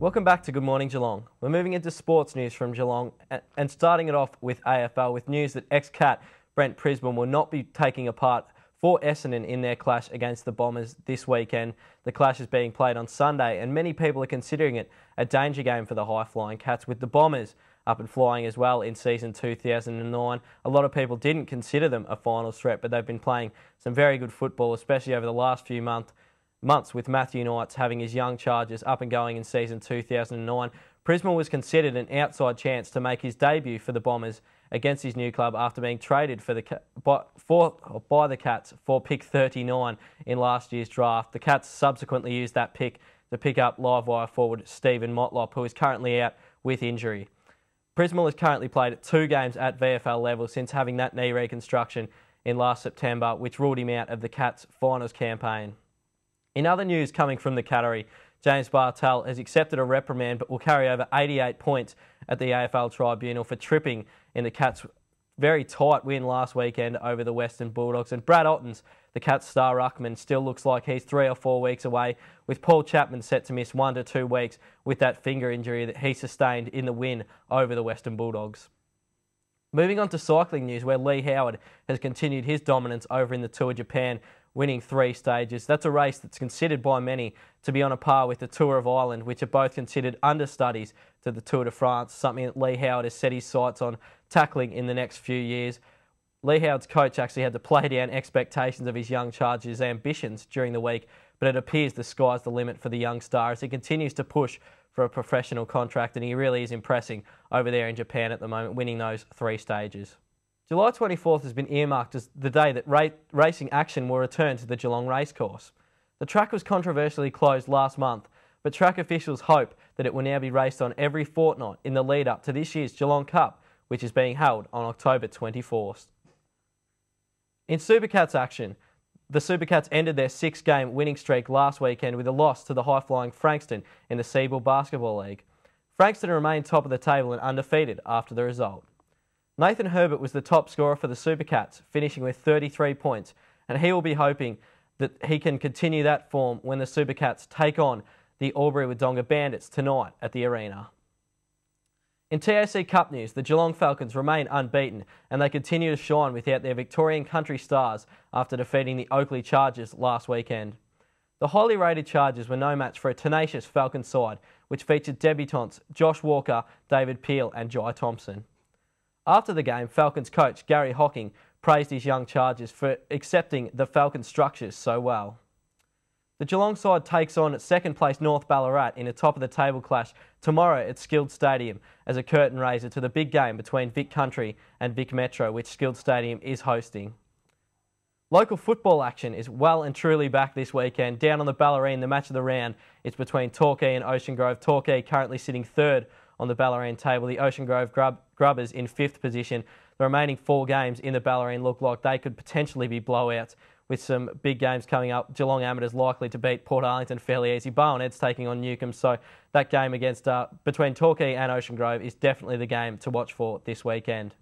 Welcome back to Good Morning Geelong. We're moving into sports news from Geelong and starting it off with AFL with news that ex-Cat Brent Prisburn will not be taking a part for Essendon in their clash against the Bombers this weekend. The clash is being played on Sunday and many people are considering it a danger game for the high-flying Cats with the Bombers up and flying as well in season 2009. A lot of people didn't consider them a finals threat, but they've been playing some very good football, especially over the last few months with Matthew Knights having his young Chargers up and going in season 2009. Prisburn was considered an outside chance to make his debut for the Bombers against his new club after being traded by the Cats for pick 39 in last year's draft. The Cats subsequently used that pick to pick up live-wire forward Stephen Motlop, who is currently out with injury. Prisburn has currently played 2 games at VFL level since having that knee reconstruction in last September, which ruled him out of the Cats' finals campaign. In other news coming from the Cattery, James Bartel has accepted a reprimand but will carry over 88 points at the AFL Tribunal for tripping in the Cats' very tight win last weekend over the Western Bulldogs. And Brad Ottens, the Cats' star ruckman, still looks like he's 3 or 4 weeks away, with Paul Chapman set to miss 1 to 2 weeks with that finger injury that he sustained in the win over the Western Bulldogs. Moving on to cycling news, where Lee Howard has continued his dominance over in the Tour of Japan, winning 3 stages. That's a race that's considered by many to be on a par with the Tour of Ireland, which are both considered understudies to the Tour de France, something that Lee Howard has set his sights on tackling in the next few years. Lee Howard's coach actually had to play down expectations of his young Chargers' ambitions during the week, but it appears the sky's the limit for the young star as he continues to push for a professional contract, and he really is impressing over there in Japan at the moment, winning those 3 stages. July 24th has been earmarked as the day that racing action will return to the Geelong racecourse. The track was controversially closed last month, but track officials hope that it will now be raced on every fortnight in the lead up to this year's Geelong Cup, which is being held on October 24th. In Supercats action, the Supercats ended their 6-game winning streak last weekend with a loss to the high-flying Frankston in the Seabull Basketball League. Frankston remained top of the table and undefeated after the result. Nathan Herbert was the top scorer for the Supercats, finishing with 33 points, and he will be hoping that he can continue that form when the Supercats take on the Albury-Wodonga Bandits tonight at the arena. In TAC Cup news, the Geelong Falcons remain unbeaten and they continue to shine without their Victorian country stars after defeating the Oakleigh Chargers last weekend. The highly rated Chargers were no match for a tenacious Falcon side, which featured debutants Josh Walker, David Peel and Jai Thompson. After the game, Falcons coach Gary Hocking praised his young Chargers for accepting the Falcon structures so well. The Geelong side takes on second-place North Ballarat in a top-of-the-table clash tomorrow at Skilled Stadium as a curtain raiser to the big game between Vic Country and Vic Metro, which Skilled Stadium is hosting. Local football action is well and truly back this weekend. Down on the Ballerine, the match of the round is between Torquay and Ocean Grove. Torquay currently sitting 3rd on the Ballerine table. The Ocean Grove Grubbers in 5th position. The remaining 4 games in the Ballerine look like they could potentially be blowouts, with some big games coming up. Geelong Amateurs likely to beat Port Arlington fairly easy. Bowen Heads taking on Newcombe, so that game against between Torquay and Ocean Grove is definitely the game to watch for this weekend.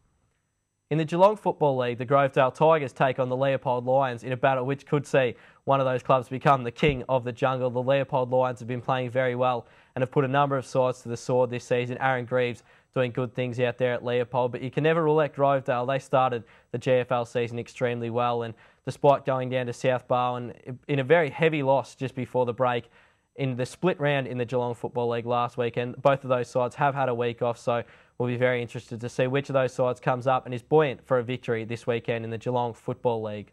In the Geelong Football League, the Grovedale Tigers take on the Leopold Lions in a battle which could see one of those clubs become the king of the jungle. The Leopold Lions have been playing very well and have put a number of sides to the sword this season. Aaron Greaves doing good things out there at Leopold, but you can never rule out Grovedale. They started the GFL season extremely well, and despite going down to South Barwon in a very heavy loss just before the break in the split round in the Geelong Football League last weekend, both of those sides have had a week off, so we'll be very interested to see which of those sides comes up and is buoyant for a victory this weekend in the Geelong Football League.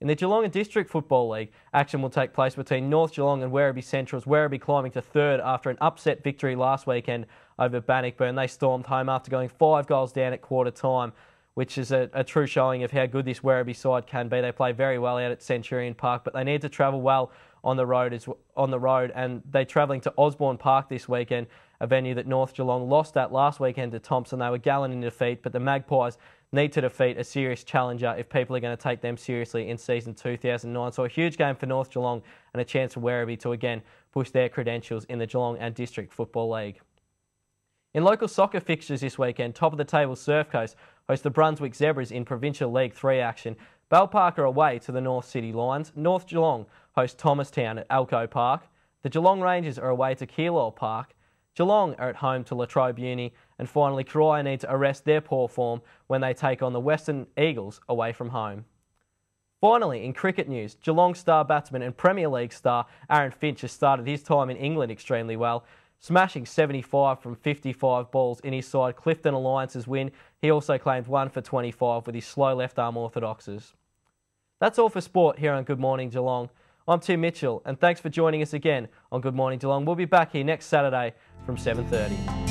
In the Geelong and District Football League, action will take place between North Geelong and Werribee Centrals. Werribee climbing to 3rd after an upset victory last weekend over Bannockburn. They stormed home after going 5 goals down at quarter time, which is a true showing of how good this Werribee side can be. They play very well out at Centurion Park, but they need to travel well on the road, and they're travelling to Osborne Park this weekend, a venue that North Geelong lost at last weekend to Thompson. They were gallant in defeat, but the Magpies need to defeat a serious challenger if people are going to take them seriously in season 2009. So a huge game for North Geelong and a chance for Werribee to again push their credentials in the Geelong and District Football League. In local soccer fixtures this weekend, top of the table Surf Coast host the Brunswick Zebras in Provincial League 3 action. Bell Park are away to the North City Lions. North Geelong host Thomastown at Alco Park. The Geelong Rangers are away to Keilor Park. Geelong are at home to Latrobe Uni, and finally Karaya need to arrest their poor form when they take on the Western Eagles away from home. Finally, in cricket news, Geelong star batsman and Premier League star Aaron Finch has started his time in England extremely well, smashing 75 from 55 balls in his side Clifton Alliance's win. He also claimed 1 for 25 with his slow left-arm orthodoxes. That's all for sport here on Good Morning Geelong. I'm Tim Mitchell, and thanks for joining us again on Good Morning Geelong. We'll be back here next Saturday from 7:30.